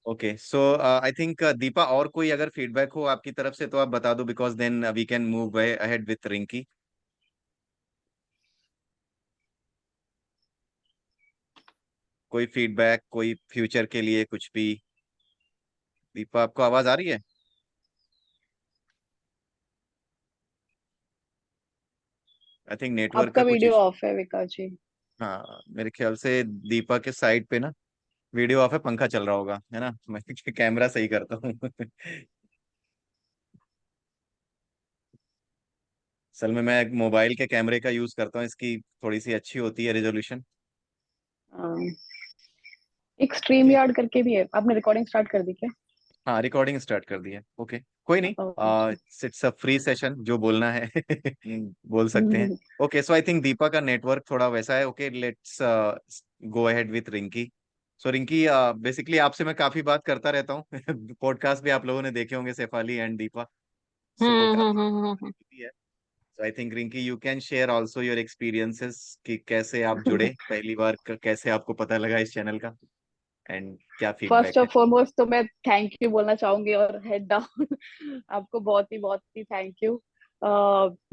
Okay, so I think Deepa, और कोई अगर फीडबैक हो आपकी तरफ से तो आप बता दो, because then we can move ahead with Rinki. कोई फीडबैक, कोई फ्यूचर के लिए कुछ भी। दीपा, आपको आवाज आ रही है? आई थिंक नेटवर्क का आपका कुछ वीडियो इशू। ऑफ है विकास जी। हाँ, मेरे ख्याल से दीपा के साइड पे ना वीडियो ऑफ है, पंखा चल रहा होगा, है ना? मैं कैमरा सही करता हूँ। असल में मैं मोबाइल के कैमरे का यूज करता हूँ, इसकी थोड़ी सी अच्छी होती है रेजोल्यूशन। एक स्ट्रीम यार्ड करके भी है, आपने रिकॉर्डिंग स्टार्ट कर दी क्या? हाँ, रिकॉर्डिंग स्टार्ट कर दी है। ओके, कोई नहीं। Okay. It's a free session, जो बोलना है बोल सकते हैं। Okay, so I think Deepa का नेटवर्क थोड़ा वैसा है। Okay, let's go ahead with Rinki. So Rinki, basically आपसे मैं काफी बात करता रहता हूँ। पॉडकास्ट भी आप लोगों ने देखे होंगे, शेफाली एंड दीपा। सो काफी हम्म। है। So I think Rinki, you can share also your experiences कि कैसे आप जुड़े पहली बार, कैसे आपको पता लगा इस चैनल का, एंड क्या फर्स्ट फीडबैक और है। फॉरमोस्ट तो मैं थैंक यू बोलना चाहूंगी, और हेड डाउन आपको बहुत ही थैंक यू।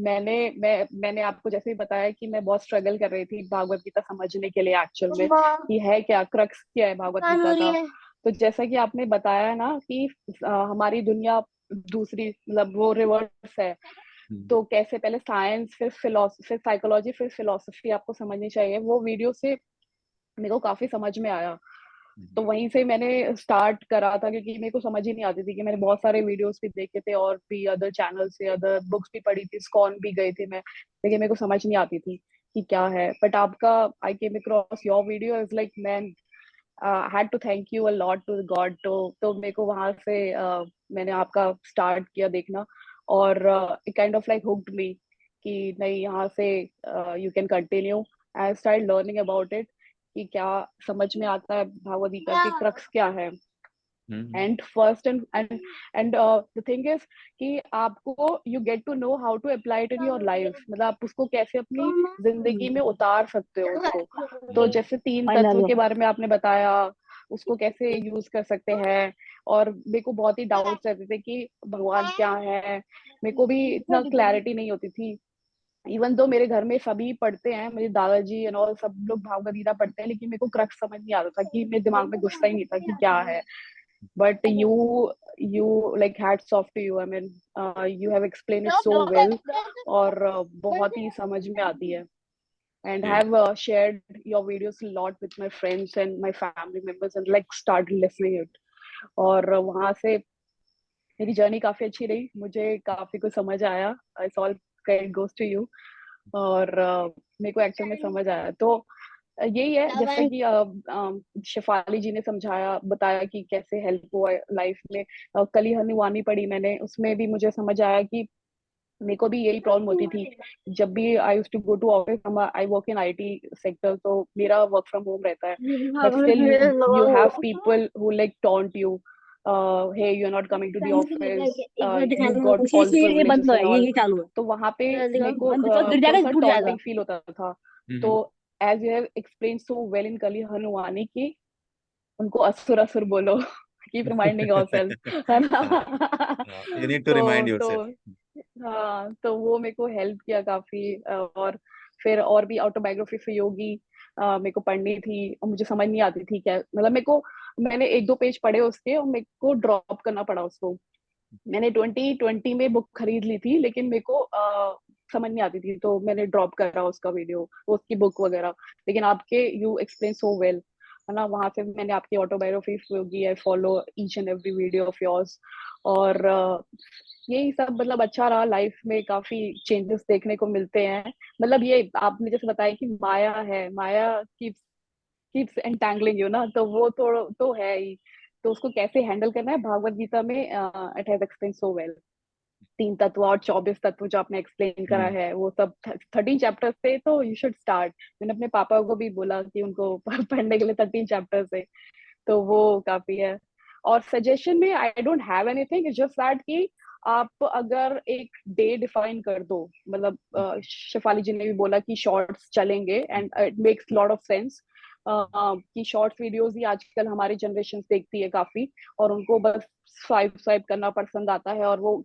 मैंने आपको जैसे ही बताया कि मैं बहुत स्ट्रगल कर रही थी भागवत गीता समझने के लिए, एक्चुअल में कि है क्या, क्रक्स क्या है भागवत गीता का। तो जैसा कि आपने बताया ना कि हमारी दुनिया दूसरी, मतलब वो रिवर्स है। हम्म, तो कैसे पहले साइंस, फिर फिलोसफी, फिर साइकोलॉजी, फिर फिलोसफी आपको समझनी चाहिए, वो वीडियो से मेरे को काफी समझ में आया। तो हम्म, वहीं से मैंने स्टार्ट करा था, क्योंकि मेरे को समझ ही नहीं आती थी। कि मैंने बहुत सारे वीडियोस भी देखे थे, और भी अदर चैनल से, अदर बुक्स भी पढ़ी थी, स्कॉन भी गए थे मैं, लेकिन मेरे को समझ नहीं आती थी कि क्या है। बट आपका, I came across your video, is like man, had to thank you a lot to God. तो मेरे को वहां से मैंने आपका स्टार्ट किया देखना, और it kind of like hooked me कि नहीं, यहाँ से you can continue. I start learning about it, कि क्या समझ में आता है भागवत गीता की क्रक्स क्या है। Hmm, and first and the thing is कि आपको, you get to know how to apply it in your life, मतलब आप उसको कैसे अपनी जिंदगी में उतार सकते हो उसको। तो हम्म, जैसे तीन तत्व के बारे में आपने बताया, उसको कैसे यूज कर सकते हैं। और मेरे को बहुत ही डाउट्स रहते थे कि भगवान क्या है, मेरे को भी इतना क्लैरिटी नहीं होती थी। इवन दो मेरे घर में सभी पढ़ते हैं, मेरे दादाजी एंड ऑल सब लोग भागवत गीता पढ़ते हैं, लेकिन मेरे को क्रक्स समझ नहीं आता था, कि मेरे दिमाग में घुसता ही नहीं था कि क्या है। But you like hats off to you, I mean you have explain it so well, और बहुत ही समझ में आती है। And ji, have shared your videos a lot with my friends and my family members, and like started listening it। और वहां से मेरी जर्नी काफी अच्छी रही, मुझे काफी कुछ समझ आया। It's all credit goes to you. और मेरे को एक्चुअल में समझ आया। तो यही है, जैसा कि शेफाली जी ने समझाया, बताया कि कैसे हेल्प हुआ लाइफ में। कली हनुमानी पढ़ी मैंने, उसमें भी मुझे समझ आया कि मेरे को भी यही प्रॉब्लम होती थी। जब भी I used to go to office, I work in IT sector, तो मेरा वर्क फ्रॉम होम रहता है। But still you have people who like taunt you, hey, you're not coming to the office, you got all the ये privileges बंद है, and all। ये चालू तो वहां पे है। मेरे को बंद तो गिर थोड़ा जाएगा, सा टूट जाएगा। टॉन्टिंग फील होता था। तो hmm, as you have explain so well in कली हनुमानी की, उनको असुर असुर बोलो, कीप रिमाइंडिंग योरसेल्फ, है ना। यू नीड टू रिमाइंड तो योरसेल्फ। हाँ, तो वो मेरे को हेल्प किया काफी। और फिर और भी ऑटोबायोग्राफी फॉर योगी मेरे को पढ़नी थी, और मुझे समझ नहीं आती थी क्या, मतलब मेरे को, मैंने एक दो पेज पढ़े उसके, और मेरे को ड्रॉप करना पड़ा उसको। मैंने 2020 में बुक खरीद ली थी, लेकिन मेरे को समझ नहीं आती थी, तो मैंने ड्रॉप करा उसका वीडियो, उसकी बुक वगैरह। लेकिन आपके, यू एक्सप्लेन सो वेल, है ना। वहां से मैंने आपकी ऑटोबायोग्राफी होगी, I follow each and every video of yours. और यही सब, मतलब अच्छा रहा लाइफ में, काफी चेंजेस देखने को मिलते हैं। मतलब ये आपने जैसे बताया कि माया है, माया कीप्स एंटैंगलिंग यू ना, तो वो तो है ही। तो उसको कैसे हैंडल करना है, भागवत गीता में it has explain so well. तीन तत्व और 24 तत्व जो आपने एक्सप्लेन करा हम्म, है, वो सब 13 चैप्टर्स थे, तो यू शुड स्टार्ट। मैंने अपने पापा को भी बोला कि उनको पढ़ने के लिए 13 चैप्टर्स है, तो वो काफी है। और सजेशन में I don't have anything, it's just that कि आप अगर एक डे डिफाइन कर दो, मतलब शेफाली जी ने भी बोला कि शॉर्ट्स चलेंगे, and it makes lot of sense. कि शॉर्ट्स वीडियोस ही आजकल हमारी जनरेशन देखती है काफी, और उनको बस स्वाइप स्वाइप करना पसंद आता है, और वो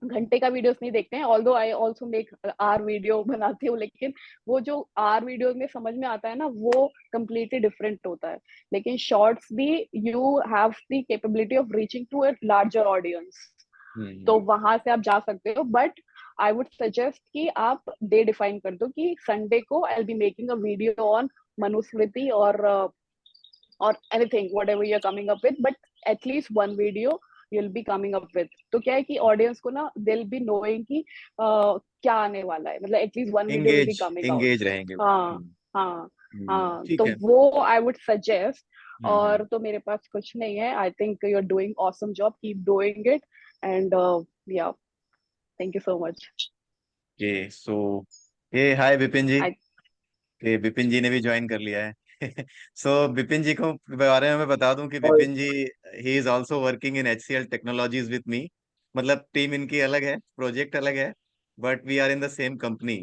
घंटे का वीडियोस नहीं देखते हैं। Although I also make our video बनाती हूँ, लेकिन वो जो आर वीडियोस में समझ में आता है ना, वो कम्प्लीटली डिफरेंट होता है। लेकिन शॉर्ट्स भी you have the capability of reaching to a larger audience, hmm. तो वहां से आप जा सकते हो। बट आई वुड सजेस्ट कि आप डे डिफाइन कर दो कि संडे को I will be making a video on Manusmriti, और anything whatever you're coming up with, but at least one video you'll be coming up with। तो क्या है कि ऑडियंस को ना they'll be knowing कि क्या आने वाला है, मतलब at least one video will be engage coming out। Engage रहेंगे वो। हाँ, हाँ, हाँ, ठीक तो है। वो आई वुड सजेस्ट। हम्म। और तो मेरे पास कुछ नहीं है। I think you are doing awesome job, keep doing it, and yeah thank you so much. Okay so ये हाय विपिन जी। आई कि विपिन जी ने भी ज्वाइन कर लिया है। सो विपिन जी को बारे में मैं बता दूं कि विपिन जी ही is also working in HCL technologies with me. मतलब टीम इनकी अलग है, प्रोजेक्ट अलग है, but we are in the same company,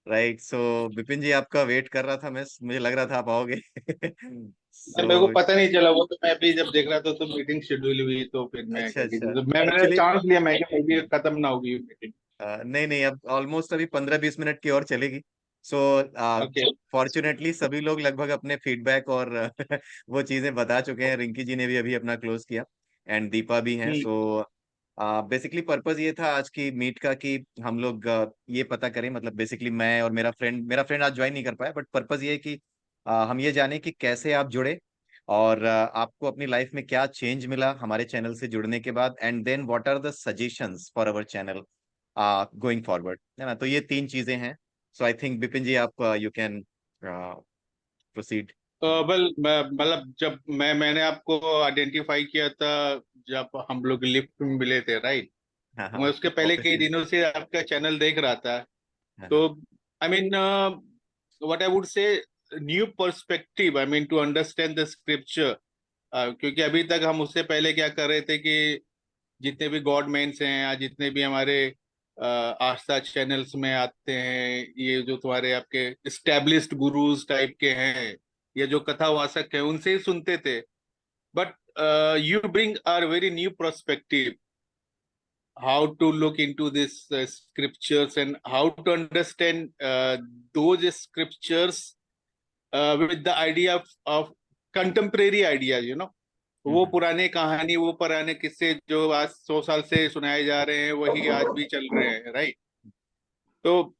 right. So Vipin ji आपका वेट कर रहा था मैं, मुझे लग रहा था आप आओगे। मेरे को सो पता नहीं चला, वो तो मैं भी जब देख रहा था तो मीटिंग शेड्यूल हुई, तो फिर मैं अच्छा करके अच्छा। तो मैंने एक्चुअली चांस लिया, मैं क्या मीटिंग खत्म ना होगी मीटिंग। नहीं नहीं, अब ऑलमोस्ट अभी 15-20 मिनट की और चलेगी। So okay. फॉर्चुनेटली सभी लोग लगभग अपने फीडबैक और वो चीजें बता चुके हैं। रिंकी जी ने भी अभी अपना क्लोज किया, एंड दीपा भी हैं। सो बेसिकली पर्पस ये था आज की मीट का कि हम लोग ये पता करें, मतलब बेसिकली मैं और मेरा फ्रेंड आज ज्वाइन नहीं कर पाया, बट पर्पस ये है कि हम ये जाने कि कैसे आप जुड़े, और आपको अपनी लाइफ में क्या चेंज मिला हमारे चैनल से जुड़ने के बाद, and then what are the suggestions for our channel going forward, है ना। तो ये तीन चीजें हैं। सो आई थिंक विपिन जी आप यू कैन प्रोसीड। वेल, मतलब जब मैंने आपको आइडेंटिफाई किया था जब हम लोग लिफ्ट में मिले थे, राइट। हाँ मैं हाँ, उसके पहले कई ऑब्वियसली। दिनों से आपका चैनल देख रहा था। हाँ तो हाँ। I mean what I would say new perspective, I mean to understand the scripture. क्योंकि अभी तक हम उससे पहले क्या कर रहे थे कि जितने भी गॉड मैंस हैं या जितने भी हमारे आस्था चैनल्स में आते हैं, ये जो तुम्हारे आपके इस्टेब्लिश्ड गुरुज टाइप के हैं, ये जो कथावासक हैं, उनसे ही सुनते थे। But you bring are very new perspective, how to look into this scriptures and how to understand those scriptures with the idea of contemporary ideas, you know। वो हम्म पुराने कहानी, वो पुराने किस्से जो आज 100 साल से सुनाए जा रहे हैं, वही आज भी चल रहे हैं, राइट। तो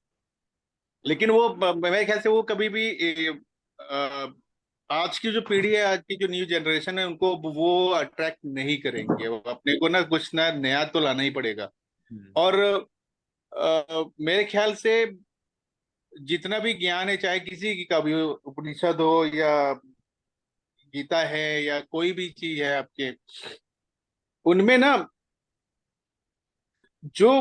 लेकिन वो मेरे ख्याल से वो कभी भी अ, आज की जो पीढ़ी है, आज की जो न्यू जनरेशन है, उनको वो अट्रैक्ट नहीं करेंगे। वो अपने को ना कुछ ना नया तो लाना ही पड़ेगा। हम्म और मेरे ख्याल से जितना भी ज्ञान है, चाहे किसी की का भी हो, उपनिषद हो या गीता है या कोई भी चीज है आपके, उनमें ना जो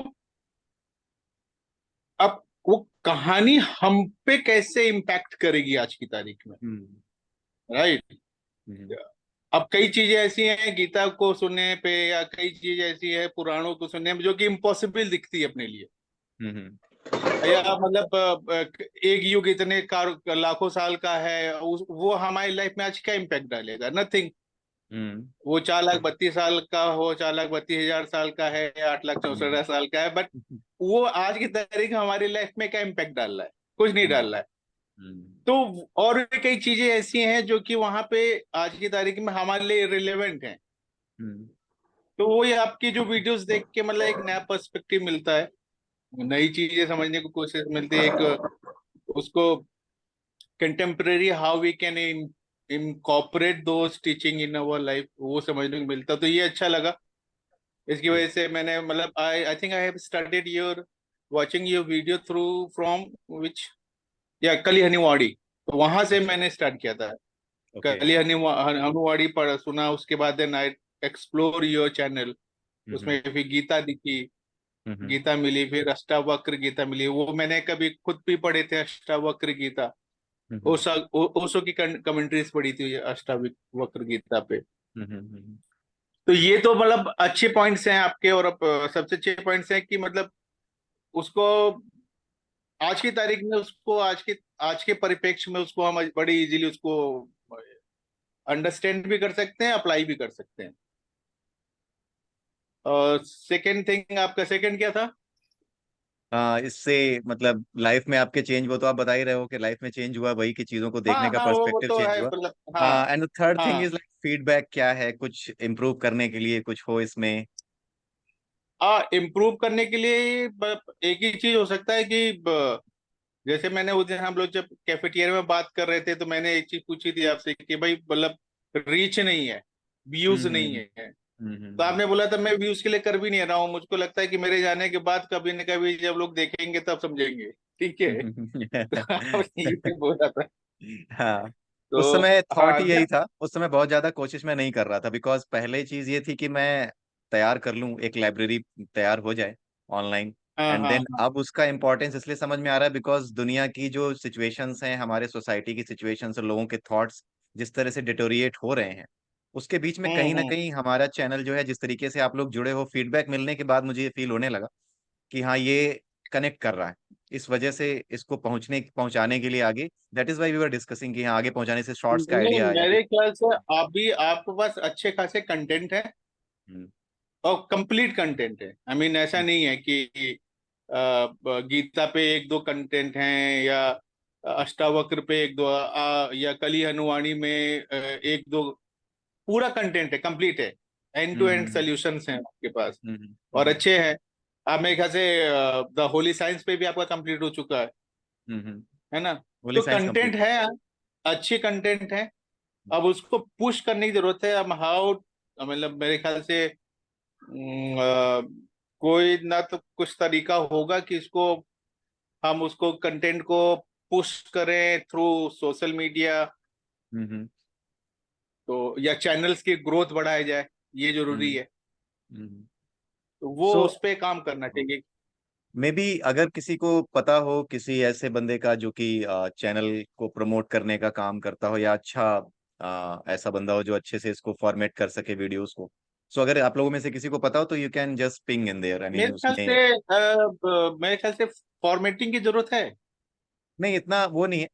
अब वो कहानी हम पे कैसे इम्पैक्ट करेगी आज की तारीख में, हम्म राइट। हम्म अब कई चीजें ऐसी हैं गीता को सुनने पे, या कई चीज ऐसी है पुराणों को सुनने में जो कि इम्पॉसिबल दिखती है अपने लिए। हम्म या मतलब एक युग इतने लाखों साल का है, वो हमारी लाइफ में आज क्या इम्पैक्ट डालेगा? नथिंग। हम्म वो 4,32,000 का हो, 4,32,000 साल का है, या 8,64,000 का है, बट वो आज की तारीख में हमारी लाइफ में क्या इम्पैक्ट डाल रहा है? कुछ नहीं हम्म डाल रहा है। हम्म तो और भी कई चीजें ऐसी हैं जो कि वहां पे आज की तारीख में हमारे लिए रिलेवेंट हैं। हम्म तो वो ये आपकी जो वीडियोस देख के मतलब एक नया पर्सपेक्टिव मिलता है, नई चीजें समझने की कोशिश मिलती है, एक उसको contemporary how we can incorporate those teaching in our life, वो समझने को मिलता। तो ये अच्छा लगा। इसकी वजह से मैंने मतलब I I think I have started your watching your video through from which, या कली हनीवाड़ी, तो वहां से अच्छा। मैंने स्टार्ट किया था। ओके। कली हनीवाड़ी पढ़ सुना, उसके बाद then I explore your channel. Hmm उसमें फिर गीता दिखी, हम्म गीता मिली, फिर अष्टावक्र गीता मिली, वो मैंने कभी खुद भी पढ़े थे अष्टावक्र गीता। हम्म ओशो की कमेंट्रीज पढ़ी थी अष्टावक्र गीता पे। हम्म तो ये तो मतलब अच्छे पॉइंट्स हैं आपके। और अब सबसे अच्छे पॉइंट्स हैं कि मतलब उसको आज की तारीख में, उसको आज की आज के परिप्रेक्ष्य में उसको हम बड़ी इजीली उसको अंडरस्टैंड भी कर सकते हैं, अप्लाई भी कर सकते हैं। और सेकंड थिंग, आपका सेकंड क्या था? इससे मतलब लाइफ में आपके चेंज, वो तो आप बता ही रहे हो कि लाइफ में चेंज हुआ वही, की चीजों को देखने हाँ का हाँ, वो पर्सपेक्टिव तो चेंज है, हुआ। मतलब हाँ। एंड थर्ड थिंग हाँ इज लाइक फीडबैक, क्या है कुछ इम्प्रूव करने के लिए कुछ हो इसमें? इम्प्रूव करने के लिए एक ही चीज हो सकता है कि जैसे मैंने उस दिन हम लोग जब कैफेटेरिया में बात कर रहे थे, तो मैंने एक चीज पूछी थी आपसे कि भाई मतलब रीच नहीं है, व्यूज नहीं हम्म है। तो हम्म आपने बोला था मैं व्यूज के लिए कर भी नहीं रहा हूँ, मुझको लगता है कि मेरे जाने के बाद कभी न कभी जब लोग देखेंगे तब समझेंगे। ठीक है। तो आप ये बोला था। हाँ, उस तो समय थॉट हाँ ही यही था, उस समय बहुत ज्यादा कोशिश मैं नहीं कर रहा था, बिकॉज पहले चीज ये थी कि मैं तैयार कर लूं, एक लाइब्रेरी तैयार हो जाए ऑनलाइन। हाँ एंड हाँ देन अब उसका इम्पोर्टेंस इसलिए समझ में आ रहा है बिकॉज दुनिया की जो सिचुएशंस हैं, हमारे सोसाइटी की सिचुएशंस और लोगों के थॉट्स जिस तरह से डिटोरिएट हो रहे हैं, उसके बीच में कहीं ना हम्म। कहीं हमारा चैनल जो है, जिस तरीके से आप लोग जुड़े हो, फीडबैक मिलने के बाद मुझे ये फील होने लगा कि हाँ, ये कनेक्ट कर रहा है। इस वजह से इसको पहुंचाने के लिए आगे, that is why we were discussing कि हाँ, आगे पहुंचाने से शॉर्ट्स का नहीं, आइडिया या फिर। मेरे ख्याल से अभी आपके पास अच्छे खासे कंटेंट है, हम्म, और कंप्लीट कंटेंट है। आई मीन ऐसा नहीं है कि गीता पे एक दो कंटेंट हैं, या अष्टावक्र पे एक दो, या कली हनुवाणी में एक दो। पूरा कंटेंट है, कंप्लीट है। End to end hmm solutions हैं आपके पास, और हम्म अच्छे हैं। आप मेरे ख्याल से द होली साइंस पे भी आपका कंप्लीट हो चुका हम्म। है ना? होली तो साइंस कंटेंट कंप्लीट है। है, अच्छी कंटेंट है। अब उसको पुश करने की जरूरत है। अब हाउ, मतलब मेरे ख्याल से कोई ना तो कुछ तरीका होगा कि इसको, हम उसको कंटेंट को पुश करें थ्रू सोशल मीडिया, हम्म तो या चैनल्स की ग्रोथ बढ़ाया जाए, ये जरूरी हम्म है। हम्म। तो वो सो उस पे काम करना चाहिए। मे बी अगर किसी को पता हो किसी ऐसे बंदे का जो कि चैनल को प्रमोट करने का काम करता हो, या अच्छा ऐसा बंदा हो जो अच्छे से इसको फॉर्मेट कर सके वीडियोस को, सो अगर आप लोगों में से किसी को पता हो तो you can just ping in their, I mean मेरे ख्याल उसमें। से मेरे ख्याल से फॉर्मेटिंग की जरूरत है। नहीं, इतना वो नहीं है।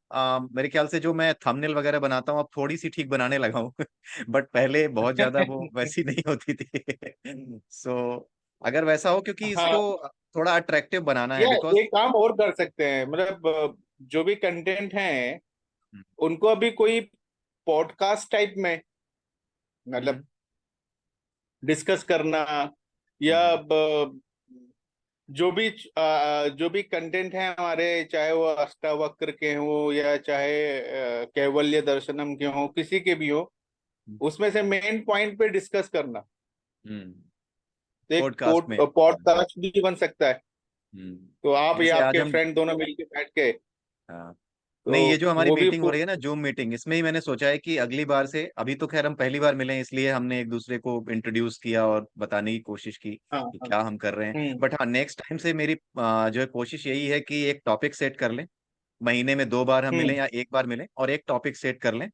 मेरे ख्याल से जो मैं थंबनेल वगैरह बनाता हूँ अब थोड़ी सी ठीक बनाने लगा हूँ बट पहले बहुत ज्यादा वो वैसी नहीं होती थी सो अगर वैसा हो, क्योंकि हाँ, इसको थोड़ा अट्रैक्टिव बनाना है या बिकॉज। एक काम और कर सकते हैं, मतलब जो भी कंटेंट हैं उनको अभी कोई पॉडकास्ट टाइप में, मतलब डिस्कस करना, या जो भी कंटेंट है हमारे, चाहे वो अष्टावक्र के हो या चाहे कैवल्य दर्शनम के हो, किसी के भी हो, उसमें से मेन पॉइंट पे डिस्कस करना। तो एक पॉडकास्ट में। पॉडकास्ट भी बन सकता है। तो आप या जैसे आज आपके हम, फ्रेंड दोनों मिलके बैठ के, हाँ, तो नहीं, ये जो हमारी वो भी मीटिंग हो रही है ना, जूम मीटिंग, इसमें ही मैंने सोचा है कि अगली बार से, अभी तो खैर हम पहली बार मिले हैं इसलिए हमने एक दूसरे को इंट्रोड्यूस किया और बताने की कोशिश की हाँ कि हाँ। क्या हम कर रहे हैं। हम्म। बट हाँ, नेक्स्ट टाइम से मेरी जो है कोशिश यही है कि एक टॉपिक सेट कर लें, महीने में 2 बार हम मिलें हम्म। या एक बार मिलें और एक टॉपिक सेट कर लें,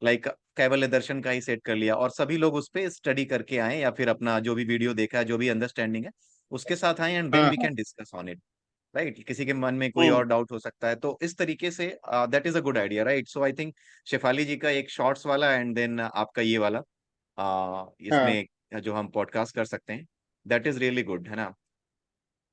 लाइक कैवल्य दर्शन का ही सेट कर लिया, और सभी लोग उस पर स्टडी करके आए या फिर अपना जो भी वीडियो देखा है, जो भी अंडरस्टैंडिंग है उसके साथ आए, एंड देन हाँ वी हाँ। Can discuss on it. Right, किसी के मन में कोई हम्म। और डाउट हो सकता है, तो इस तरीके से that is a good idea, right? So I think Shefali ji का एक शॉर्ट्स वाला एंड देन आपका ये वाला, हाँ, इसमें जो हम पॉडकास्ट कर सकते हैं, दैट इज रियली गुड, है ना?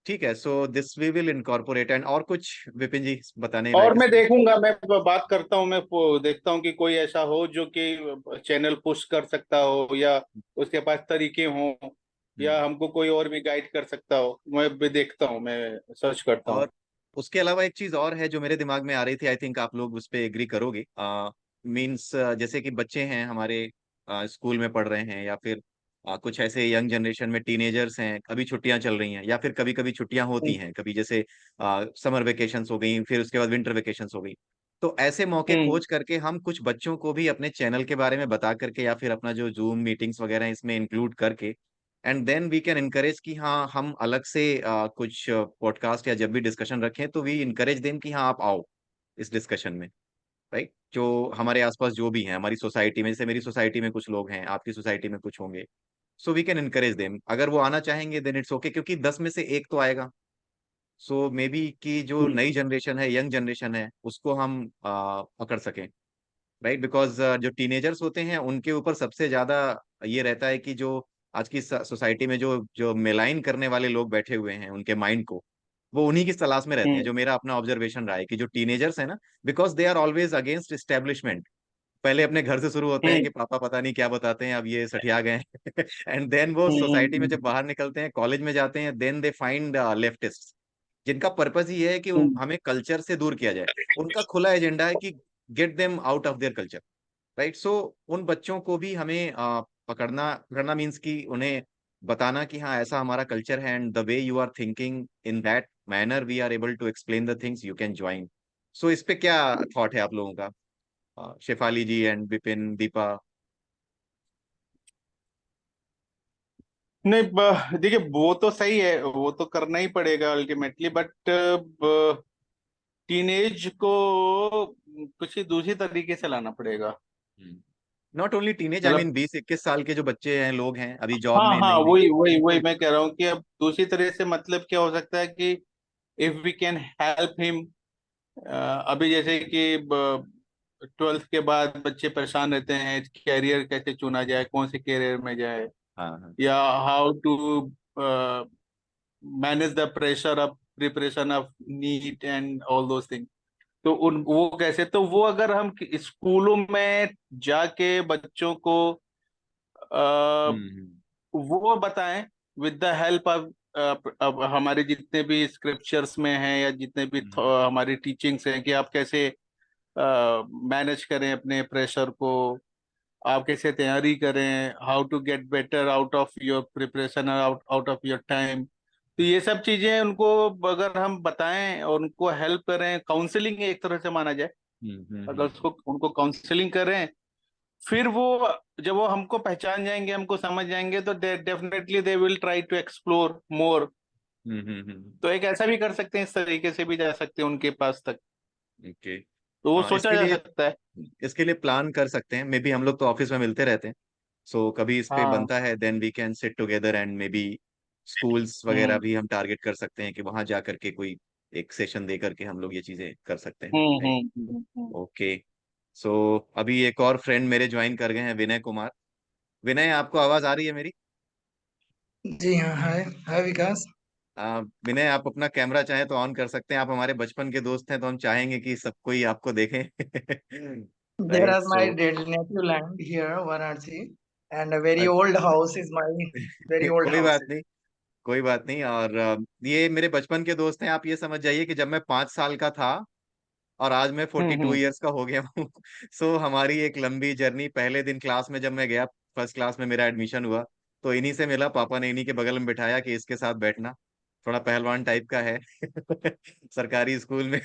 ठीक है, so this we will incorporate. And और कुछ विपिन जी बताने और लायक मैं इसमें? देखूंगा, मैं बात करता हूँ, मैं देखता हूँ कि कोई ऐसा हो जो कि चैनल पुश कर सकता हो, या उसके पास तरीके हों, हम्म। या हमको कोई और भी गाइड कर सकता हो। मैं भी देखता हूँ, मैं सर्च करता हूँ। और उसके अलावा एक चीज और है जो मेरे दिमाग में आ रही थी, आई थिंक आप लोग उस पर एग्री करोगे। मीन्स जैसे कि बच्चे हैं हमारे, स्कूल में पढ़ रहे हैं, या फिर कुछ ऐसे यंग जनरेशन में टीनेजर्स हैं, अभी छुट्टियां चल रही हैं, या फिर कभी कभी छुट्टियां होती हम्म। हैं, कभी जैसे समर वेकेशंस हो गई, फिर उसके बाद विंटर वेकेशंस हो गई। तो ऐसे मौके हम्म। खोज करके हम कुछ बच्चों को भी अपने चैनल के बारे में बता करके, या फिर अपना जो जूम मीटिंग्स वगैरह है इसमें इंक्लूड करके, and then we can encourage कि हाँ, हम अलग से कुछ पॉडकास्ट या जब भी डिस्कशन रखें तो वी इनकरेज देम कि हाँ, आप आओ इस डिस्कशन में, राइट? जो हमारे आसपास जो भी हैं, हमारी सोसाइटी में, जैसे मेरी सोसाइटी में कुछ लोग हैं, आपकी सोसाइटी में कुछ होंगे, so we can encourage them, अगर वो आना चाहेंगे देन इट्स ओके, क्योंकि 10 में से एक तो आएगा। सो मे बी कि जो नई जनरेशन है, यंग जनरेशन है, उसको हम पकड़ सकें, राइट? बिकॉज जो टीनेजर्स होते हैं उनके ऊपर सबसे ज्यादा ये रहता है कि जो आज की सोसाइटी में जो जो मेलाइन करने वाले लोग बैठे हुए हैं, उनके माइंड को, वो उन्हीं की तलाश में रहते हैं, हम्म जो मेरा अपना ऑब्जर्वेशन रहा है कि जो टीनेजर्स है ना, because they are always against establishment. पहले अपने घर से शुरू होते हैं हम्म कि पापा पता नहीं क्या बताते हैं, अब ये सठिया गए हैं एंड देन वो सोसाइटी में जब हम्म बाहर निकलते हैं, कॉलेज में जाते हैं, देन दे फाइंड लेफ्टिस्ट, जिनका पर्पस ये है कि हम्म हमें कल्चर से दूर किया जाए। उनका खुला एजेंडा है कि get them out of their culture, right? So उन बच्चों को भी हमें पकड़ना पकड़ना मीन्स कि उन्हें बताना कि हाँ, ऐसा हमारा कल्चर है, and the way you are thinking in that manner we are able to explain the things, you can join. So इस पे क्या थॉट है आप लोगों का, शेफाली जी एंड विपिन, दीपा? नहीं, देखिए वो तो सही है, वो तो करना ही पड़ेगा अल्टीमेटली, बट टीनेज को कुछ ही दूसरी तरीके से लाना पड़ेगा। नॉट ओनली टीनेज, आई मतलब मीन 20-21 साल के जो बच्चे हैं, लोग हैं अभी जॉब हाँ में हाँ, नई नई। वही वही वही मैं कह रहा हूँ कि अब दूसरी तरह से मतलब क्या हो सकता है कि if we can help him. अभी जैसे कि 12th के बाद बच्चे परेशान रहते हैं, कैरियर कैसे चुना जाए, कौन से कैरियर में जाए, हाँ हाँ। या how to manage the pressure of preparation of NEET and all those thing. तो उन वो कैसे, तो वो अगर हम स्कूलों में जाके बच्चों को आ, हम्म वो बताएं विद द हेल्प ऑफ, अब हमारे जितने भी स्क्रिप्चर्स में हैं या जितने भी हम्म हमारी टीचिंग्स हैं कि आप कैसे मैनेज करें अपने प्रेशर को, आप कैसे तैयारी करें, how to get better out of your preparation, out out of your time. तो ये सब चीजें उनको अगर हम बताएं और उनको हेल्प करें, काउंसलिंग एक तरह से माना जाए, अगर हम्म। उसको उनको काउंसलिंग करें, फिर वो जब वो हमको पहचान जाएंगे, हमको समझ जाएंगे, तो definitely they will try to explore more. तो एक ऐसा भी कर सकते हैं, इस तरीके से भी जा सकते हैं उनके पास तक। ओके। तो वो हाँ, सोचा जा सकता है। इसके लिए प्लान कर सकते हैं, मे बी हम लोग तो ऑफिस में मिलते रहते हैं, सो कभी इस पे हाँ। बनता है, then we can sit together and maybe schools वगैरह हम्म भी हम टारगेट कर सकते हैं कि वहां जा करके कोई एक सेशन दे करके हम लोग ये चीजें कर सकते हैं, राइट? हम्म। ओके। सो अभी एक और फ्रेंड मेरे ज्वाइन कर गए हैं, विनय कुमार। विनय, आपको आवाज आ रही है मेरी? जी हाँ। हाय हाय विकास। विनय, आप अपना कैमरा चाहें तो ऑन कर सकते हैं, आप हमारे बचपन के दोस्त हैं, तो हम चाहेंगे कि सब कोई आपको देखें There right? are my so native land here, Varanasi, and a very अच्छा। old house is my very old कोई house. बात नहीं, कोई बात नहीं। और ये मेरे बचपन के दोस्त हैं। आप ये समझ जाइए कि जब मैं 5 साल का था और आज मैं 42 ईयर्स का हो गया हूँ सो हमारी एक लंबी जर्नी, पहले दिन क्लास में जब मैं गया, फर्स्ट क्लास में मेरा एडमिशन हुआ, तो इन्हीं से मिला, पापा ने इन्हीं के बगल में बिठाया कि इसके साथ बैठना, थोड़ा पहलवान टाइप का है सरकारी स्कूल में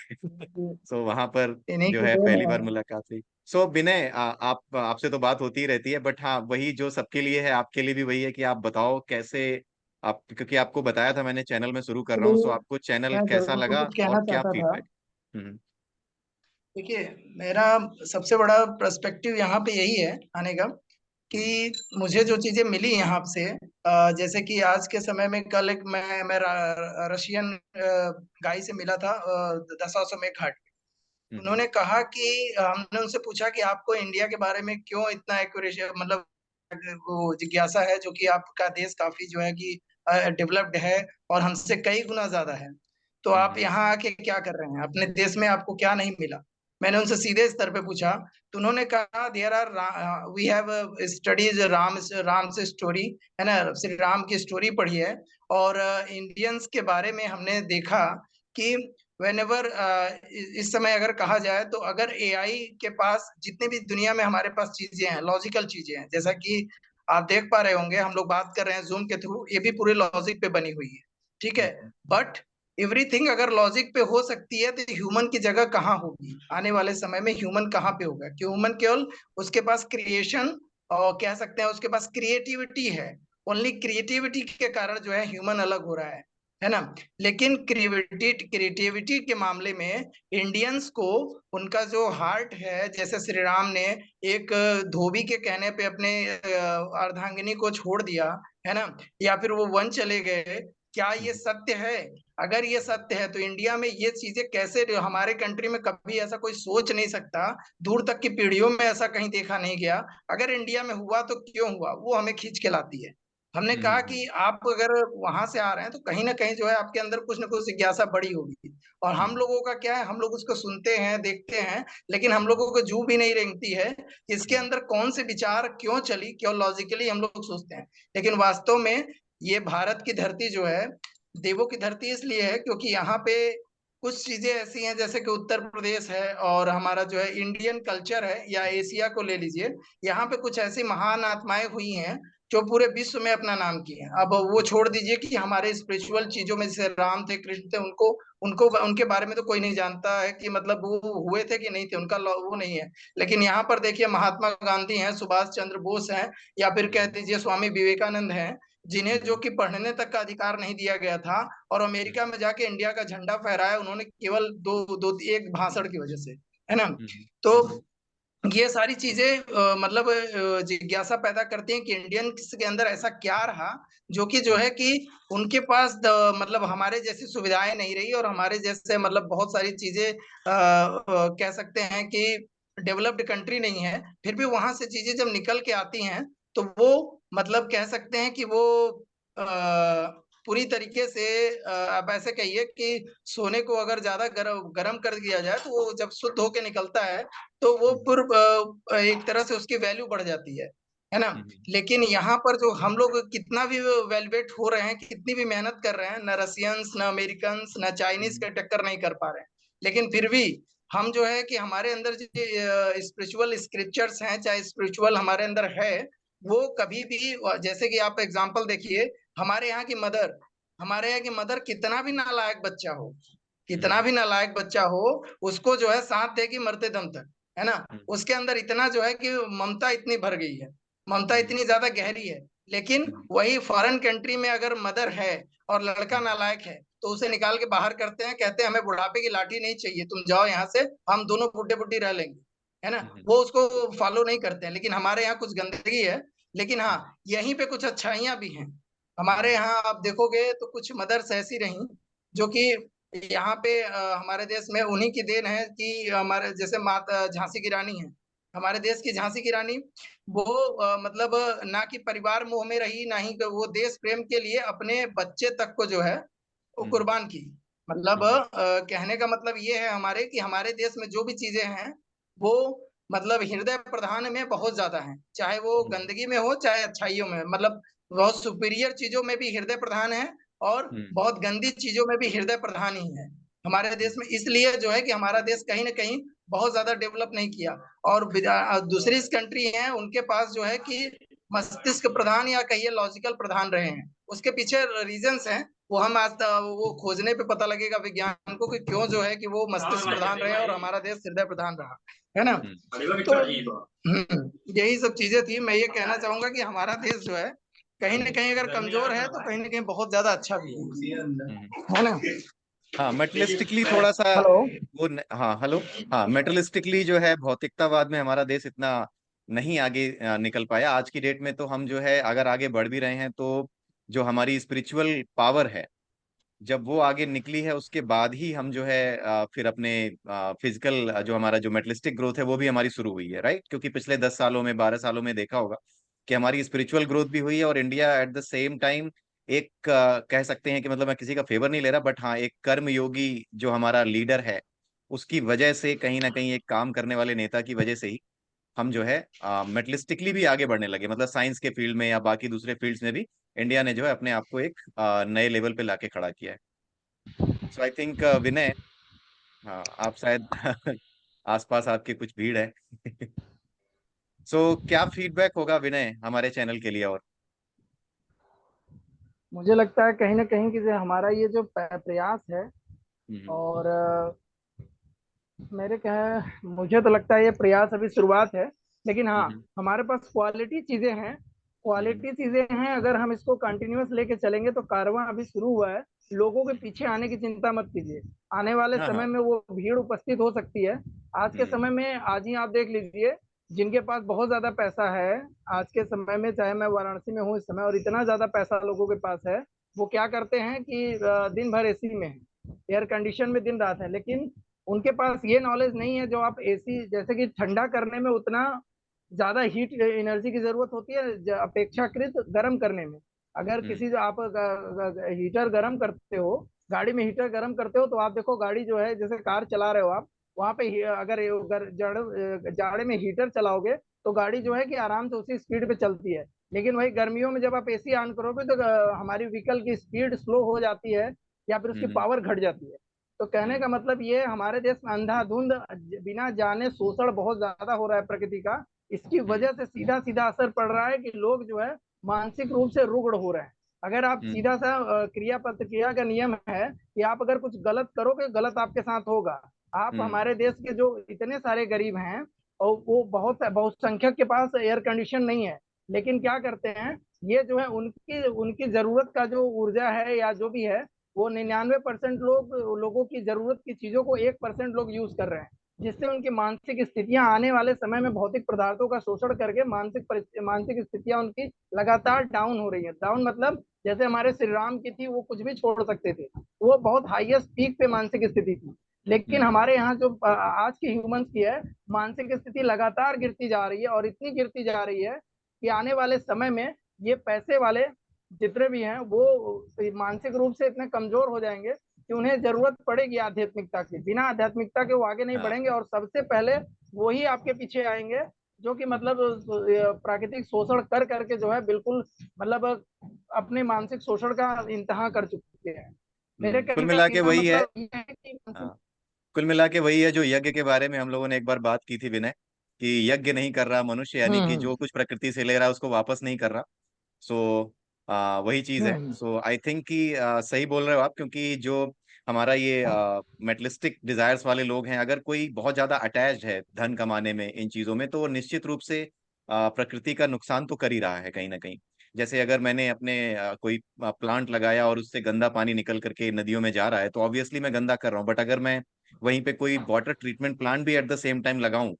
सो वहां पर इन्हीं जो की है देन पहली बार है। मुलाकात हुई। सो विनय, आप आपसे तो बात होती ही रहती है, बट हाँ, वही जो सबके लिए है, आपके लिए भी वही है कि आप बताओ कैसे आप, क्योंकि आपको बताया था मैंने चैनल में शुरू कर रहा हूँ, सो चलिए, आपको चैनल मैं कैसा जरूर लगा कुछ कहना और क्या चाहता था। फीडबैक? हम्म देखिए, मेरा सबसे बड़ा पर्सपेक्टिव यहाँ पे यही है आने का हम्म कि मुझे जो चीजें मिली यहाँ से, जैसे कि आज के समय में कल एक मैं रशियन गाय से मिला था दशाश्वमेध घाट। हम्म उन्होंने कहा कि हमने उनसे पूछा कि आपको इंडिया के बारे में क्यों इतना एक्यूरेसी, मतलब वो जिज्ञासा है, जो कि आपका देश काफी जो है कि डेवलप्ड है और हमसे कई गुना ज्यादा है, तो आप हम्म यहाँ आके क्या कर रहे हैं, अपने देश में आपको क्या नहीं मिला। मैंने उनसे सीधे स्तर पे पूछा, तो उन्होंने कहा there are we have studies Ram से स्टोरी, है ना, श्री राम की स्टोरी पढ़ी है, और इंडियंस के बारे में हमने देखा कि वेनेवर इस समय अगर कहा जाए तो अगर एआई के पास जितने भी दुनिया में हमारे पास चीजें हैं, लॉजिकल चीजें हैं, जैसा कि आप देख पा रहे होंगे, हम लोग बात कर रहे हैं जूम के थ्रू, ये भी पूरे लॉजिक पे बनी हुई है, ठीक है। हम्म बट एवरीथिंग अगर लॉजिक पे हो सकती है, तो ह्यूमन की जगह कहाँ होगी आने वाले समय में, ह्यूमन कहाँ पे होगा, कि ह्यूमन केवल उसके पास क्रिएशन, और कह सकते हैं उसके पास क्रिएटिविटी है, ओनली क्रिएटिविटी के कारण जो है ह्यूमन अलग हो रहा है ना। लेकिन क्रिएटिविटी के मामले में इंडियंस को, उनका जो हार्ट है, जैसे श्री राम ने एक धोबी के कहने पे अपने अर्धांगिनी को छोड़ दिया, है ना, या फिर वो वन चले गए, क्या ये सत्य है? अगर ये सत्य है तो इंडिया में ये चीजें कैसे, हमारे कंट्री में कभी ऐसा कोई सोच नहीं सकता, दूर तक की पीढ़ियों में ऐसा कहीं देखा नहीं गया। अगर इंडिया में हुआ तो क्यों हुआ, वो हमें खींच के लाती है। हमने कहा कि आप अगर वहां से आ रहे हैं तो कहीं ना कहीं जो है आपके अंदर कुछ ना कुछ जिज्ञासा बड़ी होगी। और हम लोगों का क्या है, हम लोग उसको सुनते हैं, देखते हैं, लेकिन हम लोगों को जू भी नहीं रेंगती है इसके अंदर कौन से विचार क्यों चली, क्यों लॉजिकली हम लोग सोचते हैं। लेकिन वास्तव में ये भारत की धरती जो है देवों की धरती इसलिए है क्योंकि यहाँ पे कुछ चीजें ऐसी हैं, जैसे कि उत्तर प्रदेश है और हमारा जो है इंडियन कल्चर है, या एशिया को ले लीजिए, यहाँ पे कुछ ऐसी महान आत्माएं हुई हैं जो पूरे विश्व में अपना नाम किए हैं। अब वो छोड़ दीजिए कि हमारे स्पिरिचुअल चीजों में जैसे राम थे, कृष्ण थे, उनको उनको उनके बारे में तो कोई नहीं जानता है कि मतलब वो हुए थे कि नहीं थे, उनका वो नहीं है। लेकिन यहाँ पर देखिए महात्मा गांधी हैं, सुभाष चंद्र बोस हैं, या फिर कह दीजिए स्वामी विवेकानंद हैं, जिन्हें जो कि पढ़ने तक का अधिकार नहीं दिया गया था, और अमेरिका में जाके इंडिया का झंडा फहराया उन्होंने केवल एक भाषण की वजह से, है ना। तो ये सारी चीजें मतलब जिज्ञासा पैदा करती हैं कि इंडियन के अंदर ऐसा क्या रहा जो कि जो है कि उनके पास मतलब हमारे जैसी सुविधाएं नहीं रही, और हमारे जैसे मतलब बहुत सारी चीजें कह सकते हैं कि डेवलप्ड कंट्री नहीं है, फिर भी वहां से चीजें जब निकल के आती हैं तो वो मतलब कह सकते हैं कि वो पूरी तरीके से आप ऐसे कहिए कि सोने को अगर ज्यादा गर्म कर दिया जाए तो वो जब शुद्ध होके निकलता है तो वो पूर्व एक तरह से उसकी वैल्यू बढ़ जाती है ना। लेकिन यहाँ पर जो हम लोग कितना भी वेलवेट हो रहे हैं, कितनी भी मेहनत कर रहे हैं, न रसियंस, न अमेरिकन, न चाइनीज का टक्कर नहीं कर पा रहे हैं। लेकिन फिर भी हम जो है कि हमारे अंदर जो स्पिरिचुअल स्क्रिप्चर्स हैं, चाहे स्पिरिचुअल हमारे अंदर है, वो कभी भी, जैसे कि आप एग्जांपल देखिए, हमारे यहाँ की मदर कितना भी नालायक बच्चा हो, कितना भी नालायक बच्चा हो, उसको जो है साथ देगी मरते दम तक, है ना। उसके अंदर इतना जो है कि ममता इतनी भर गई है, ममता इतनी ज्यादा गहरी है। लेकिन वही फॉरेन कंट्री में अगर मदर है और लड़का नालायक है तो उसे निकाल के बाहर करते हैं, कहते हैं हमें बुढ़ापे की लाठी नहीं चाहिए, तुम जाओ यहाँ से, हम दोनों बुढ़े बुढ़ी रह लेंगे, है ना। वो उसको फॉलो नहीं करते हैं। लेकिन हमारे यहाँ कुछ गंदगी है, लेकिन हाँ यहीं पे कुछ अच्छाइयां भी हैं। हमारे यहाँ आप देखोगे तो कुछ मदर्स ऐसी रहीं जो कि यहाँ पे हमारे देश में उन्हीं की देन है कि हमारे जैसे माता झांसी की रानी है, हमारे देश की झांसी की रानी, वो मतलब ना कि परिवार मोह में रही, ना ही वो देश प्रेम के लिए अपने बच्चे तक को जो है वो कुर्बान की। मतलब कहने का मतलब ये है हमारे कि हमारे देश में जो भी चीजें हैं वो मतलब हृदय प्रधान में बहुत ज्यादा है, चाहे वो गंदगी में हो चाहे अच्छाइयों में, मतलब बहुत सुपीरियर चीजों में भी हृदय प्रधान है और बहुत गंदी चीजों में भी हृदय प्रधान ही है हमारे देश में। इसलिए जो है कि हमारा देश कहीं ना कहीं बहुत ज्यादा डेवलप नहीं किया। और दूसरी कंट्री है उनके पास जो है कि मस्तिष्क प्रधान या कहिए लॉजिकल प्रधान रहे हैं, उसके पीछे रीजंस हैं, वो हम आज वो खोजने पे पता लगेगा विज्ञान को कि क्यों जो है कि वो मस्तिष्क प्रधान रहे और हमारा देश हृदय प्रधान रहा, है ना। तो यही सब चीजें थी। मैं ये कहना चाहूंगा कि हमारा देश जो है कहीं ना कहीं अगर कमजोर है तो कहीं ना कहीं बहुत ज्यादा अच्छा भी है ना। हाँ, मेटलिस्टिकली थोड़ा सा हेलो। हाँ हेलो। हाँ, मेटलिस्टिकली जो है भौतिकतावाद में हमारा देश इतना नहीं आगे निकल पाया। आज की डेट में तो हम जो है अगर आगे बढ़ भी रहे हैं तो जो हमारी स्पिरिचुअल पावर है, जब वो आगे निकली है उसके बाद ही हम जो है फिर अपने फिजिकल जो हमारा जो मेटलिस्टिक ग्रोथ है वो भी हमारी शुरू हुई है, राइट। क्योंकि पिछले 10 सालों में 12 सालों में देखा होगा कि हमारी स्पिरिचुअल ग्रोथ भी हुई है, और India at the same time एक कह सकते हैं कि मतलब मैं किसी का फेवर नहीं ले रहा, बट हाँ एक कर्म योगी जो हमारा लीडर है उसकी वजह से, कहीं ना कहीं एक काम करने वाले नेता की वजह से ही हम जो है मेटलिस्टिकली भी आगे बढ़ने लगे। मतलब साइंस के फील्ड में या बाकी दूसरे फील्ड्स में भी इंडिया ने जो है अपने आप को एक नए लेवल पे लाके खड़ा किया है। सो आई थिंक विनय, हाँ आप शायद आसपास आपके कुछ भीड़ है। सो क्या फीडबैक होगा विनय हमारे चैनल के लिए? और मुझे लगता है कहीं ना कहीं कि जो हमारा ये जो प्रयास है, हम्म, और मुझे तो लगता है ये प्रयास अभी शुरुआत है। लेकिन हाँ, हम्म, हमारे पास क्वालिटी चीजें हैं, हम्म, क्वालिटी चीजें हैं। अगर हम इसको कंटिन्यूअस लेके चलेंगे तो कारवां अभी शुरू हुआ है। लोगों के पीछे आने की चिंता मत कीजिए, आने वाले हाँ समय हाँ, में वो भीड़ उपस्थित हो सकती है। आज के समय में, आज ही आप देख लीजिए, जिनके पास बहुत ज्यादा पैसा है आज के समय में, चाहे मैं वाराणसी में हूँ इस समय, और इतना ज्यादा पैसा लोगों के पास है वो क्या करते हैं कि दिन भर एसी में है, एयर कंडीशन में दिन रात है, लेकिन उनके पास ये नॉलेज नहीं है जो आप एसी जैसे कि ठंडा करने में उतना ज्यादा हीट एनर्जी की जरूरत होती है अपेक्षाकृत गर्म करने में। अगर किसी जो आप हीटर गर्म करते हो, गाड़ी में हीटर गर्म करते हो, तो आप देखो गाड़ी जो है, जैसे कार चला रहे हो आप, वहां पे अगर जाड़े में हीटर चलाओगे तो गाड़ी जो है कि आराम से उसी स्पीड पे चलती है। लेकिन वही गर्मियों में जब आप एसी ऑन करोगे तो हमारी व्हीकल की स्पीड स्लो हो जाती है या फिर उसकी हम्म पावर घट जाती है। तो कहने का मतलब ये हमारे देश में अंधाधुंध बिना जाने शोषण बहुत ज्यादा हो रहा है प्रकृति का। इसकी वजह से सीधा सीधा असर पड़ रहा है कि लोग जो है मानसिक रूप से रुग्ण हो रहे हैं। अगर आप हम्म सीधा सा क्रिया प्रतिक्रिया का नियम है कि आप अगर कुछ गलत करोगे गलत आपके साथ होगा। आप हम्म हमारे देश के जो इतने सारे गरीब हैं और वो बहुसंख्यक के पास एयर कंडीशन नहीं है, लेकिन क्या करते हैं, ये जो है उनकी उनकी जरूरत का जो ऊर्जा है या जो भी है, वो 99% लोगों की जरूरत की चीजों को 1% लोग यूज कर रहे हैं, जिससे उनकी मानसिक स्थितियां आने वाले समय में भौतिक पदार्थों का शोषण करके मानसिक स्थितियां उनकी लगातार डाउन हो रही है। डाउन मतलब जैसे हमारे श्री राम की थी, वो कुछ भी छोड़ सकते थे, वो बहुत हाईएस्ट पीक पे मानसिक स्थिति थी। लेकिन हम्म हमारे यहाँ जो आज के ह्यूमंस की है, मानसिक स्थिति लगातार गिरती जा रही है और इतनी गिरती जा रही है कि आने वाले समय में ये पैसे वाले जितने भी हैं वो मानसिक रूप से इतने कमजोर हो जाएंगे कि उन्हें जरूरत पड़ेगी आध्यात्मिकता की। बिना आध्यात्मिकता के वो आगे नहीं हाँ बढ़ेंगे और सबसे पहले वही आपके पीछे आएंगे जो कि मतलब प्राकृतिक शोषण कर करके जो है बिल्कुल मतलब अपने मानसिक शोषण का इंतहा कर चुके हैं। मेरे कुल कहने का मिला के सीधा वही है। मतलब ये है कि हाँ, कुल मिला के वही है जो यज्ञ के बारे में हम लोगों ने एक बार बात की थी विनय, कि यज्ञ नहीं कर रहा मनुष्य, यानी कि हम्म जो कुछ प्रकृति से ले रहा है उसको वापस नहीं कर रहा। सो वही चीज है। हम्म सो आई थिंक कि सही बोल रहे हो आप, क्योंकि जो हमारा ये मेटलिस्टिक डिजायर्स वाले लोग हैं, अगर कोई बहुत ज्यादा अटैच्ड है धन कमाने में, इन चीजों में, तो वो निश्चित रूप से प्रकृति का नुकसान तो कर ही रहा है कहीं ना कहीं। जैसे अगर मैंने अपने कोई प्लांट लगाया और उससे गंदा पानी निकल करके नदियों में जा रहा है, तो ऑब्वियसली मैं गंदा कर रहा हूँ। बट अगर मैं वहीं पे कोई वाटर ट्रीटमेंट प्लांट भी एट द सेम टाइम लगाऊं,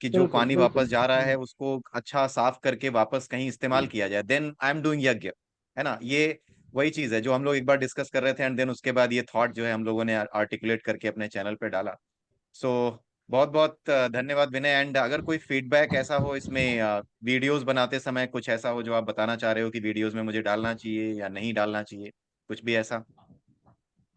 कि जो बिल्कुल पानी वापस बिल्कुल जा रहा है उसको अच्छा साफ करके वापस कहीं इस्तेमाल किया जाए, देन आई एम डूइंग यज्ञ। है ना? ये वही चीज है जो हम लोग एक बार डिस्कस कर रहे थे, एंड देन उसके बाद ये थॉट जो है हम लोगों ने आर्टिकुलेट करके अपने चैनल पे डाला। सो बहुत बहुत धन्यवाद विनय। एंड अगर कोई फीडबैक ऐसा हो इसमें, वीडियोस बनाते समय कुछ ऐसा हो जो आप बताना चाह रहे हो कि वीडियोस में मुझे डालना चाहिए या नहीं डालना चाहिए, कुछ भी ऐसा,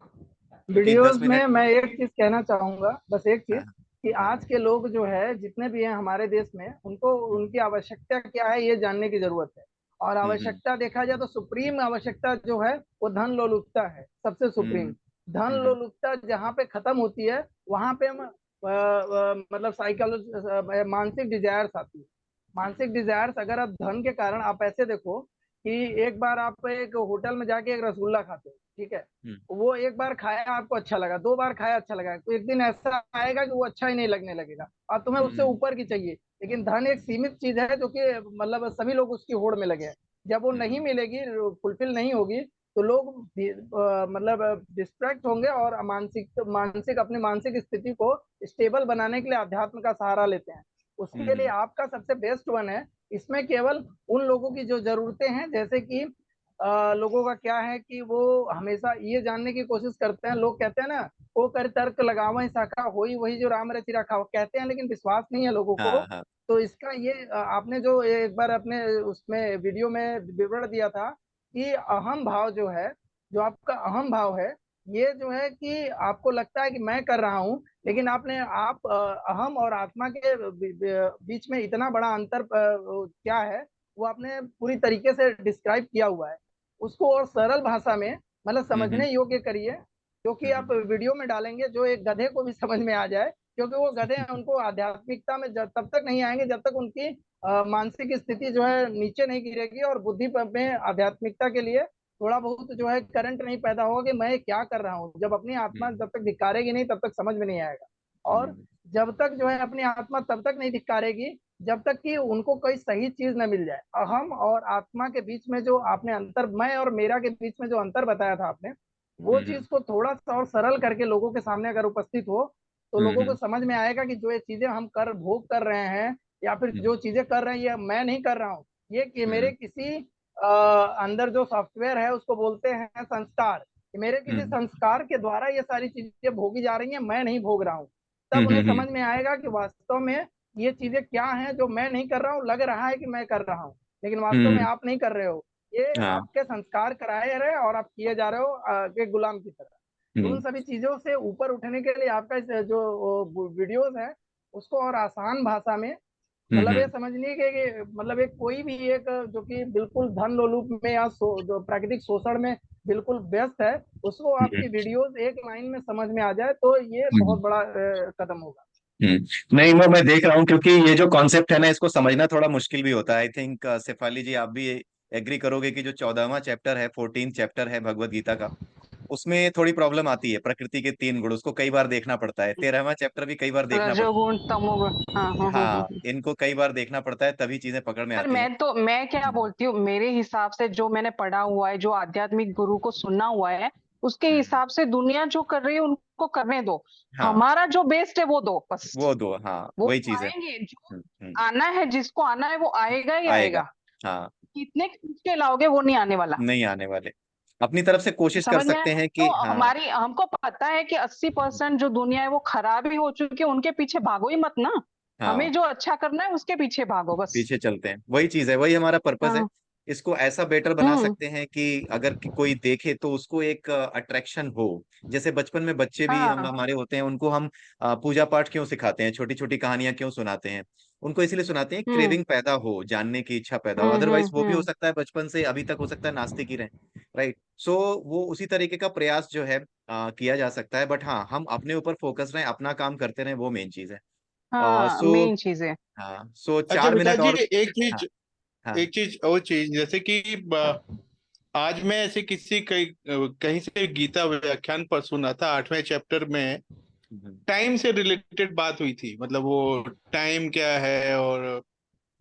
क्योंकि वीडियोस 10 मिनट। में मैं एक चीज कहना चाहूंगा, बस एक चीज, हाँ कि हाँ। आज के लोग जो है जितने भी हैं हमारे देश में, उनको उनकी आवश्यकता क्या है ये जानने की जरूरत है। और हम्म आवश्यकता देखा जाए तो सुप्रीम आवश्यकता जो है वो धन लोलुपता है, सबसे सुप्रीम। हम्म धन हम्म लोलुपता जहाँ पे खत्म होती है वहां पे हम मतलब साइकोलॉजी मानसिक डिजायर्स आती है। मानसिक डिजायर्स अगर आप धन के कारण, आप ऐसे देखो कि एक बार आप एक होटल में जाके एक रसगुल्ला खाते हो, ठीक है, हम्म वो एक बार खाया आपको अच्छा लगा, दो बार खाया अच्छा लगा, तो एक दिन ऐसा आएगा कि वो अच्छा ही नहीं लगने लगेगा और तुम्हें उससे हम्म ऊपर की चाहिए। लेकिन धन एक सीमित चीज है जो कि मतलब सभी लोग उसकी होड़ में लगे हैं। जब वो नहीं हम्म मिलेगी, फुलफिल नहीं होगी, तो लोग मतलब डिस्ट्रैक्ट होंगे और मानसिक मानसिक अपनी मानसिक स्थिति को स्टेबल बनाने के लिए अध्यात्म का सहारा लेते हैं। उसके लिए हम्म आपका सबसे बेस्ट वन है। इसमें केवल उन लोगों की जो जरूरतें हैं, जैसे कि लोगों का क्या है कि वो हमेशा ये जानने की कोशिश करते हैं, लोग कहते हैं ना, वो कर तर्क लगावं शाखा होई वही जो राम रचि रखा, वो कहते हैं लेकिन विश्वास नहीं है लोगों को। हाँ हाँ। तो इसका ये आपने जो एक बार अपने उसमें वीडियो में विवरण दिया था कि अहम भाव जो है, जो आपका अहम भाव है, ये जो है कि आपको लगता है कि मैं कर रहा हूँ, लेकिन आप अहम और आत्मा के बीच में इतना बड़ा अंतर क्या है, वो आपने पूरी तरीके से डिस्क्राइब किया हुआ है। उसको और सरल भाषा में मतलब हम्म समझने योग्य करिए, क्योंकि आप हम्म वीडियो में डालेंगे जो एक गधे को भी समझ में आ जाए। क्योंकि वो गधे हैं, उनको आध्यात्मिकता में तब तक नहीं आएंगे जब तक उनकी मानसिक स्थिति जो है नीचे नहीं गिरेगी और बुद्धि में आध्यात्मिकता के लिए थोड़ा बहुत जो है करंट नहीं पैदा होगा कि मैं क्या कर रहा हूँ। जब अपनी आत्मा हम्म जब तक धिक्कारेगी नहीं तब तक समझ में नहीं आएगा। और हम्म जब तक जो है अपनी आत्मा तब तक नहीं धिक्कारेगी जब तक कि उनको कोई सही चीज न मिल जाए। अहम और आत्मा के बीच में जो आपने अंतर, मैं और मेरा के बीच में जो अंतर बताया था आपने, वो हम्म चीज को थोड़ा सा और सरल करके लोगों के सामने अगर उपस्थित हो, तो लोगों को हम्म समझ में आएगा कि जो ये चीजें हम कर भोग कर रहे हैं या फिर हम्म जो चीजें कर रहे हैं ये मैं नहीं कर रहा हूँ, ये कि मेरे हम्म किसी अंदर जो सॉफ्टवेयर है उसको बोलते हैं संस्कार, कि मेरे किसी संस्कार के द्वारा ये सारी चीजें भोगी जा रही हैं, मैं नहीं भोग रहा हूँ। तब उन्हें समझ में आएगा कि वास्तव में ये चीजें क्या हैं जो मैं नहीं कर रहा हूँ, लग रहा है कि मैं कर रहा हूँ लेकिन वास्तव में आप नहीं कर रहे हो, ये हाँ। आपके संस्कार कराए रहे और आप किए जा रहे हो एक गुलाम की तरह। तो उन सभी चीजों से ऊपर उठने के लिए आपका जो वीडियोस है उसको और आसान भाषा में, मतलब ये समझिए कि मतलब एक कोई भी एक जो कि बिल्कुल धन लोलुप में या जो प्राकृतिक शोषण में बिल्कुल व्यस्त है, उसको आपकी वीडियोस एक लाइन में समझ में आ जाए तो ये बहुत बड़ा कदम होगा। नहीं, मैं देख रहा हूँ, क्योंकि ये जो कॉन्सेप्ट है ना, इसको समझना थोड़ा मुश्किल भी होता है। आई थिंक शेफाली जी, आप भी एग्री करोगे कि जो 14वां चैप्टर है, 14 चैप्टर है भगवत गीता का, उसमें थोड़ी प्रॉब्लम आती है। प्रकृति के 3 गुण, उसको कई बार देखना पड़ता है। 13वां चैप्टर भी कई बार देखना पड़ता रजोगुण तमोगुण, हाँ है। हाँ हाँ हाँ। हाँ, इनको कई बार देखना पड़ता है, तभी चीजें पकड़ में पर आती हैं। मैं क्या बोलती हूँ, मेरे हिसाब से जो मैंने पढ़ा हुआ है, जो आध्यात्मिक गुरु को सुनना हुआ है, उसके हिसाब से दुनिया जो कर रही है उनको करने दो, हाँ, हमारा जो बेस्ट है वो दो बस। वो दो, हाँ, वो वही तो चीज है। आएंगे, जो हम्म, आना है, जिसको आना है वो आएगा ही आएगा। आएगा। हाँ, कितने खींच के लाओगे वो नहीं आने वाला। नहीं आने वाले। अपनी तरफ से कोशिश कर समझ में आया? सकते हैं तो कि हाँ। हमारी, हमको पता है कि 80% जो दुनिया है वो खराब ही हो चुकी है, उनके पीछे भागो ही मत ना। हाँ, हमें जो अच्छा करना है उसके पीछे भागो बस। पीछे चलते हैं, वही चीज है, वही हमारा पर्पस है। हाँ। इसको ऐसा बेटर बना हम्म। सकते हैं कि अगर कोई देखे तो उसको एक अट्रैक्शन हो। जैसे बचपन में बच्चे भी हम हाँ। हमारे होते हैं, उनको हम पूजा पाठ क्यों सिखाते हैं, छोटी छोटी कहानियां क्यों सुनाते हैं? उनको इसलिए सुनाते हैं, हम्म क्रेविंग पैदा हो, जानने की इच्छा पैदा हो। अदरवाइज वो भी हो हम्म। सकता है बचपन से अभी तक हो सकता है नास्तिक ही रहे। राइट। सो वो उसी तरीके का प्रयास जो है किया जा सकता है। बट हाँ, हम अपने ऊपर फोकस रहें, अपना काम करते रहें, वो मेन चीज है। हाँ, सो मेन चीज है। हाँ, सो अच्छा 4 मिनट पिताजी, और। एक हाँ, चीज, हाँ। और चीज जैसे कि आज मैं ऐसे किसी कहीं से गीता व्याख्यान पर सुना था, 8वें चैप्टर में हम्म, टाइम से रिलेटेड बात हुई थी, मतलब वो टाइम क्या है। और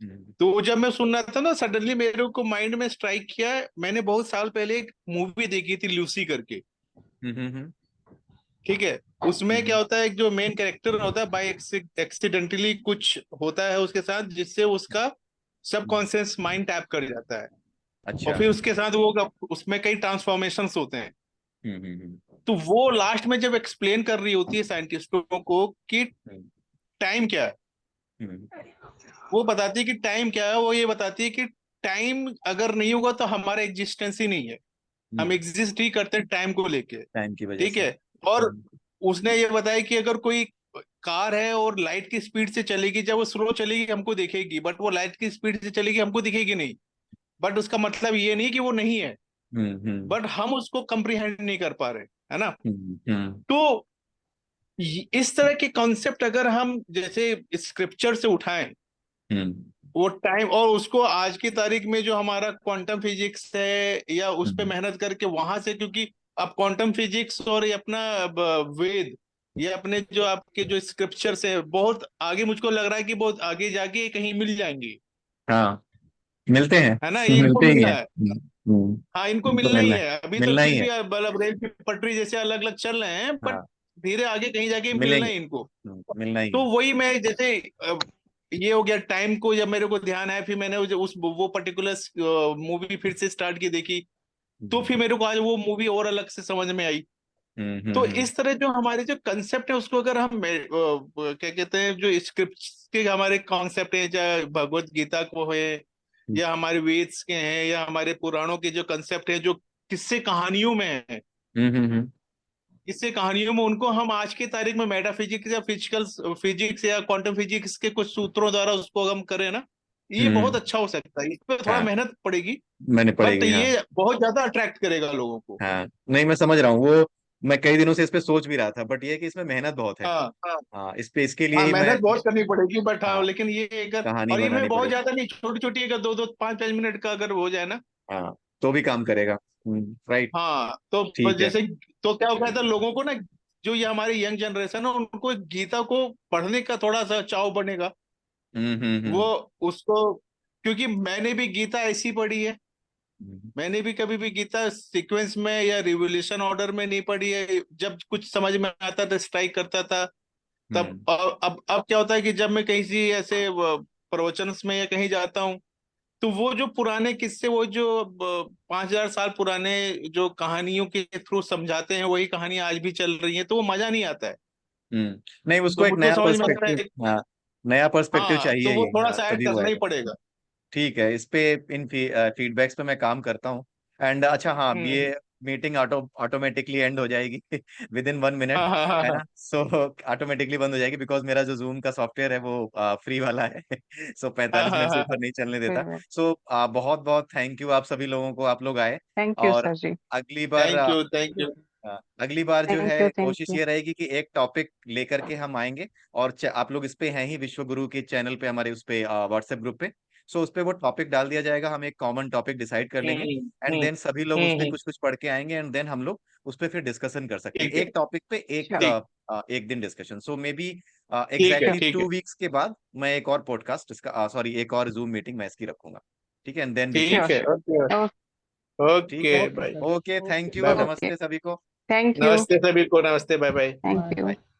हम्म, तो जब मैं सुन रहा था ना, सडनली मेरे को माइंड में स्ट्राइक किया, मैंने बहुत साल पहले एक मूवी देखी थी लूसी करके, हम्म, हम्म, ठीक है। उसमें क्या हम्म, होता है, एक जो मेन कैरेक्टर होता है, बाय एक्सीडेंटली कुछ होता है उसके साथ जिससे उसका हम्म, सबकॉन्शियस माइंड टैप कर जाता है। और अच्छा। फिर उसके साथ वो उसमें कई ट्रांसफॉर्मेशंस होते हैं। हम्म, हम्म, तो वो लास्ट में जब एक्सप्लेन कर रही होती है साइंटिस्टों को कि हम्म, टाइम क्या है, हम्म, वो बताती है कि टाइम क्या है, वो ये बताती है कि टाइम अगर नहीं होगा तो हमारा एग्जिस्टेंस ही नहीं है। हम एग्जिस्ट ही करते हैं टाइम को लेके, टाइम की वजह ठीक से। है। और उसने ये बताया कि अगर कोई कार है और लाइट की स्पीड से चलेगी, जब वो स्लो चलेगी हमको दिखेगी, बट वो लाइट की स्पीड से चलेगी हमको दिखेगी नहीं। बट उसका मतलब ये नहीं कि वो नहीं है, हम्म, हम्म, बट हम उसको कंप्रीहेंड नहीं कर पा रहे, है ना। हम्म, हम्म, तो इस तरह के कॉन्सेप्ट अगर हम जैसे स्क्रिप्चर से उठाएं, हम्म, वो टाइम, और उसको आज की तारीख में जो हमारा क्वांटम फिजिक्स है या उस पे मेहनत करके वहां से, क्योंकि अब क्वांटम फिजिक्स और ये अपना वेद, ये अपने जो आपके जो स्क्रिप्चर्स है बहुत आगे, मुझको लग रहा है कि बहुत आगे जाके कहीं मिल जाएंगी, हाँ, मिलते हैं। है ना, ये इनको मिलते ही मिलना हैं। है। हम्म, हाँ, इनको इनको मिलना ही मिलना है, है, अभी तो मिलना ही फिर है। भी मतलब रेल की पटरी जैसे अलग अलग चल रहे हैं, बट हाँ, धीरे आगे कहीं जाके मिलना मिलेंगे। है इनको। मिलना ही तो है। वही मैं जैसे ये हो गया टाइम को, जब मेरे को ध्यान आया, फिर मैंने वो पर्टिकुलर मूवी फिर से स्टार्ट की देखी, तो हम्म, फिर मेरे को आज वो मूवी और अलग से समझ में आई। हम्म, तो इस तरह जो हमारे जो कंसेप्ट है उसको अगर हम क्या कहते हैं, जो स्क्रिप्ट के हमारे कॉन्सेप्ट है, चाहे भगवत गीता को है या हमारे वेद्स के हैं या हमारे पुराणों के जो कंसेप्ट है, जो किस्से कहानियों में है, हम्म, हम्म, इससे कहानियों में उनको हम आज की तारीख में मेटाफिजिक्स या फिजिकल फिजिक्स या क्वांटम फिजिक्स के कुछ सूत्रों द्वारा उसको हम करें ना, ये बहुत हम्म, अच्छा हो सकता है। इस पर थोड़ा हाँ, मेहनत पड़ेगी, मैंने बट पढ़ेगी, हाँ। ये बहुत ज्यादा अट्रैक्ट करेगा लोगों को। हाँ, नहीं, मैं समझ रहा हूँ वो। मैं कई दिनों से इस पे सोच भी रहा था, बट ये है कि इसमें मेहनत बहुत है। हाँ हाँ। हाँ, इस पे, इसके लिए हाँ, ही मैं। मेहनत बहुत करनी पड़ेगी, बट हाँ, हाँ, लेकिन ये अगर, कहानी और ये मैं बनानी बहुत पड़ेगी। ज्यादा नहीं, छोटी छोटी, अगर दो दो 5-5 मिनट का अगर हो जाए ना। हाँ, तो भी काम करेगा। राइट। हाँ, तो ठीक है। जैसे, तो क्या होता है लोगों को ना, जो ये हमारी यंग जनरेशन है उनको गीता को पढ़ने का थोड़ा सा चाव बनेगा। हम्म, हम्म, वो उसको, क्योंकि मैंने भी गीता ऐसी पढ़ी है, हम्म, मैंने भी कभी भी गीता सीक्वेंस में या रिवोल्यूशन ऑर्डर में नहीं पढ़ी है। जब कुछ समझ में आता था स्ट्राइक करता था तब। हम्म, अब क्या होता है कि जब मैं कहीं सी ऐसे प्रवचन में या कहीं जाता हूँ, तो वो जो पुराने किस्से, वो जो 5,000 साल पुराने जो कहानियों के थ्रू समझाते हैं, वही कहानी आज भी चल रही है, तो वो मजा नहीं आता है। नहीं, उसको तो एक मुझको नया समझ में आता है पर्सपेक्टिव, हाँ, नया पर्सपेक्टिव हाँ, चाहिए तो वो ही, थोड़ा हाँ, सा ऐड तभी वो करना ही आएगा। पड़ेगा। ठीक है, इस पे इन फीडबैक्स पे मैं काम करता हूँ। एंड अच्छा, हाँ, हम्म। ये मीटिंग ऑटोमेटिकली एंड हो जाएगी विद इन 1 मिनट, हाँ हाँ हाँ है हाँ। ना? सो ऑटोमेटिकली बंद हो जाएगी, बिकॉज मेरा जो जूम का सॉफ्टवेयर है वो फ्री वाला है सो हाँ 45 मिनट हाँ से हाँ ऊपर नहीं चलने देता। थैंक सो बहुत बहुत थैंक यू आप सभी लोगों को, आप लोग आए। यू और सर जी। अगली बार थैंक यू, थैंक यू। अगली बार जो है थैंक कोशिश यू। ये रहेगी कि एक टॉपिक लेकर के हम आएंगे। और आप लोग इस पे हैं ही, विश्व गुरु के चैनल पे, हमारे उस पे व्हाट्सएप ग्रुप पे। सो उस पे वो टॉपिक डाल दिया जाएगा, हम एक कॉमन टॉपिक डिसाइड कर लेंगे। एंड देन सभी लोग उस पे हम्म। कुछ कुछ पढ़ के आएंगे, एंड देन हम लोग उस पे फिर डिस्कशन कर सकते हैं, ठीक है, एक टॉपिक पे एक Sure. ठीक, एक दिन डिस्कशन। सो मे बी ठीक है, एग्जैक्टली ठीक है, 2 वीक्स के बाद मैं एक और पॉडकास्ट इसका, सॉरी, एक और जूम मीटिंग मैं इसकी रखूंगा। ठीक है, एंड देन वी कैन ठीक Sure, है। sure. ओके, Oh, ठीक ओके, है। Bye. Okay, thank you, bye bye. okay. नमस्ते सभी को। Thank you. नमस्ते सभी को, नमस्ते, bye bye. Thank you. Bye.